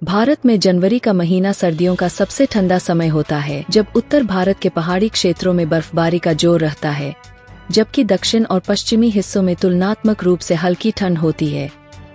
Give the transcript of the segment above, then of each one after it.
भारत में जनवरी का महीना सर्दियों का सबसे ठंडा समय होता है, जब उत्तर भारत के पहाड़ी क्षेत्रों में बर्फबारी का जोर रहता है, जबकि दक्षिण और पश्चिमी हिस्सों में तुलनात्मक रूप से हल्की ठंड होती है।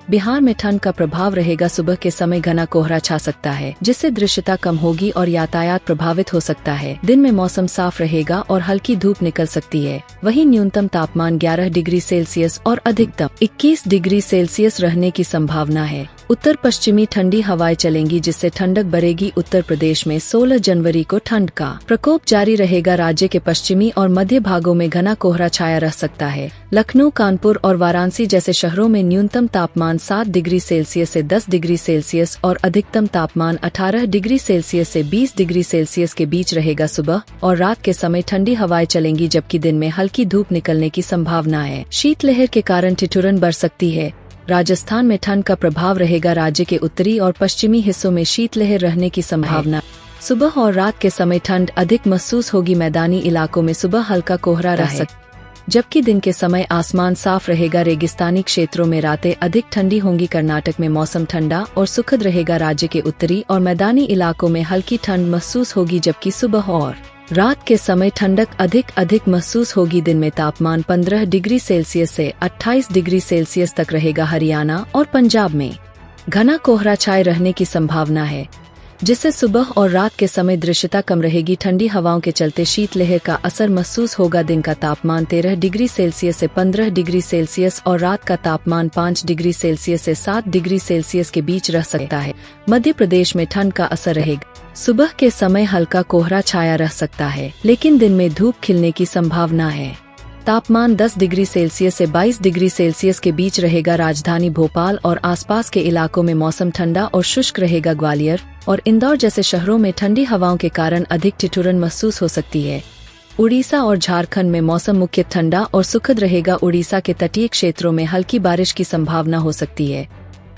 बिहार में ठंड का प्रभाव रहेगा। सुबह के समय घना कोहरा छा सकता है, जिससे दृश्यता कम होगी और यातायात प्रभावित हो सकता है। दिन में मौसम साफ रहेगा और हल्की धूप निकल सकती है। वहीं न्यूनतम तापमान 11 डिग्री सेल्सियस और अधिकतम 21 डिग्री सेल्सियस रहने की संभावना है। उत्तर पश्चिमी ठंडी हवाएं चलेंगी, जिससे ठंडक बढ़ेगी। उत्तर प्रदेश में 16 जनवरी को ठंड का प्रकोप जारी रहेगा। राज्य के पश्चिमी और मध्य भागों में घना कोहरा छाया रह सकता है। लखनऊ, कानपुर और वाराणसी जैसे शहरों में न्यूनतम तापमान 7 डिग्री सेल्सियस से 10 डिग्री सेल्सियस और अधिकतम तापमान 18 डिग्री सेल्सियस से 20 डिग्री सेल्सियस के बीच रहेगा। सुबह और रात के समय ठंडी हवाएं चलेंगी, जबकि दिन में हल्की धूप निकलने की संभावना है। शीतलहर के कारण ठिठुरन बढ़ सकती है। राजस्थान में ठंड का प्रभाव रहेगा। राज्य के उत्तरी और पश्चिमी हिस्सों में शीतलहर रहने की संभावना। सुबह और रात के समय ठंड अधिक महसूस होगी। मैदानी इलाकों में सुबह हल्का कोहरा रह सकता है, जबकि दिन के समय आसमान साफ रहेगा। रेगिस्तानी क्षेत्रों में रातें अधिक ठंडी होंगी। कर्नाटक में मौसम ठंडा और सुखद रहेगा। राज्य के उत्तरी और मैदानी इलाकों में हल्की ठंड महसूस होगी, जबकि सुबह और रात के समय ठंडक अधिक महसूस होगी। दिन में तापमान 15 डिग्री सेल्सियस से 28 डिग्री सेल्सियस तक रहेगा। हरियाणा और पंजाब में घना कोहरा छाए रहने की संभावना है, जिससे सुबह और रात के समय दृश्यता कम रहेगी। ठंडी हवाओं के चलते शीतलहर का असर महसूस होगा। दिन का तापमान 13 डिग्री सेल्सियस से 15 डिग्री सेल्सियस और रात का तापमान 5 डिग्री सेल्सियस से 7 डिग्री सेल्सियस के बीच रह सकता है। मध्य प्रदेश में ठंड का असर रहेगा। सुबह के समय हल्का कोहरा छाया रह सकता है, लेकिन दिन में धूप खिलने की संभावना है। तापमान 10 डिग्री सेल्सियस से 22 डिग्री सेल्सियस के बीच रहेगा। राजधानी भोपाल और आसपास के इलाकों में मौसम ठंडा और शुष्क रहेगा। ग्वालियर और इंदौर जैसे शहरों में ठंडी हवाओं के कारण अधिक ठिठुरन महसूस हो सकती है। उड़ीसा और झारखंड में मौसम मुख्य ठंडा और सुखद रहेगा। उड़ीसा के तटीय क्षेत्रों में हल्की बारिश की संभावना हो सकती है,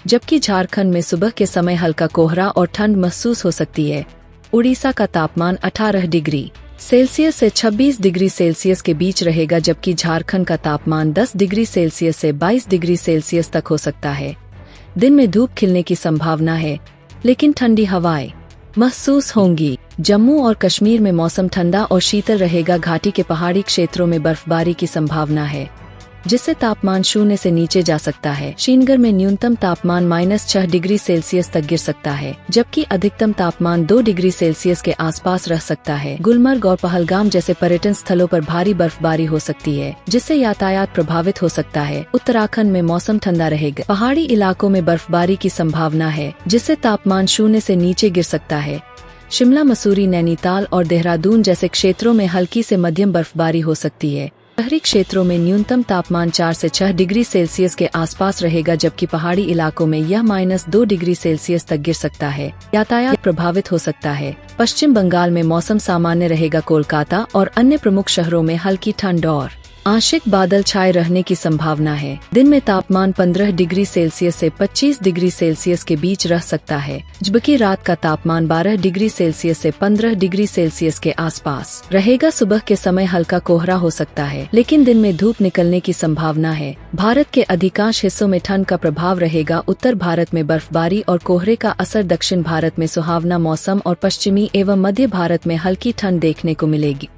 जबकि झारखंड में सुबह के समय हल्का कोहरा और ठंड महसूस हो सकती है। उड़ीसा का तापमान 18 डिग्री सेल्सियस से 26 डिग्री सेल्सियस के बीच रहेगा, जबकि झारखंड का तापमान 10 डिग्री सेल्सियस से 22 डिग्री सेल्सियस तक हो सकता है। दिन में धूप खिलने की संभावना है, लेकिन ठंडी हवाएं महसूस होंगी। जम्मू और कश्मीर में मौसम ठंडा और शीतल रहेगा। घाटी के पहाड़ी क्षेत्रों में बर्फबारी की संभावना है, जिससे तापमान 0 से नीचे जा सकता है। श्रीनगर में न्यूनतम तापमान -6 डिग्री सेल्सियस तक गिर सकता है, जबकि अधिकतम तापमान 2 डिग्री सेल्सियस के आसपास रह सकता है। गुलमर्ग और पहलगाम जैसे पर्यटन स्थलों पर भारी बर्फबारी हो सकती है, जिससे यातायात प्रभावित हो सकता है। उत्तराखंड में मौसम ठंडा रहेगा। पहाड़ी इलाकों में बर्फबारी की संभावना है, जिससे तापमान 0 से नीचे गिर सकता है। शिमला, मसूरी, नैनीताल और देहरादून जैसे क्षेत्रों में हल्की से मध्यम बर्फबारी हो सकती है। शहरी क्षेत्रों में न्यूनतम तापमान 4 से 6 डिग्री सेल्सियस के आसपास रहेगा, जबकि पहाड़ी इलाकों में यह -2 डिग्री सेल्सियस तक गिर सकता है। यातायात प्रभावित हो सकता है। पश्चिम बंगाल में मौसम सामान्य रहेगा। कोलकाता और अन्य प्रमुख शहरों में हल्की ठंड और आंशिक बादल छाए रहने की संभावना है। दिन में तापमान 15 डिग्री सेल्सियस से 25 डिग्री सेल्सियस के बीच रह सकता है, जबकि रात का तापमान 12 डिग्री सेल्सियस से 15 डिग्री सेल्सियस के आसपास रहेगा। सुबह के समय हल्का कोहरा हो सकता है, लेकिन दिन में धूप निकलने की संभावना है। भारत के अधिकांश हिस्सों में ठंड का प्रभाव रहेगा। उत्तर भारत में बर्फबारी और कोहरे का असर, दक्षिण भारत में सुहावना मौसम और पश्चिमी एवं मध्य भारत में हल्की ठंड देखने को मिलेगी।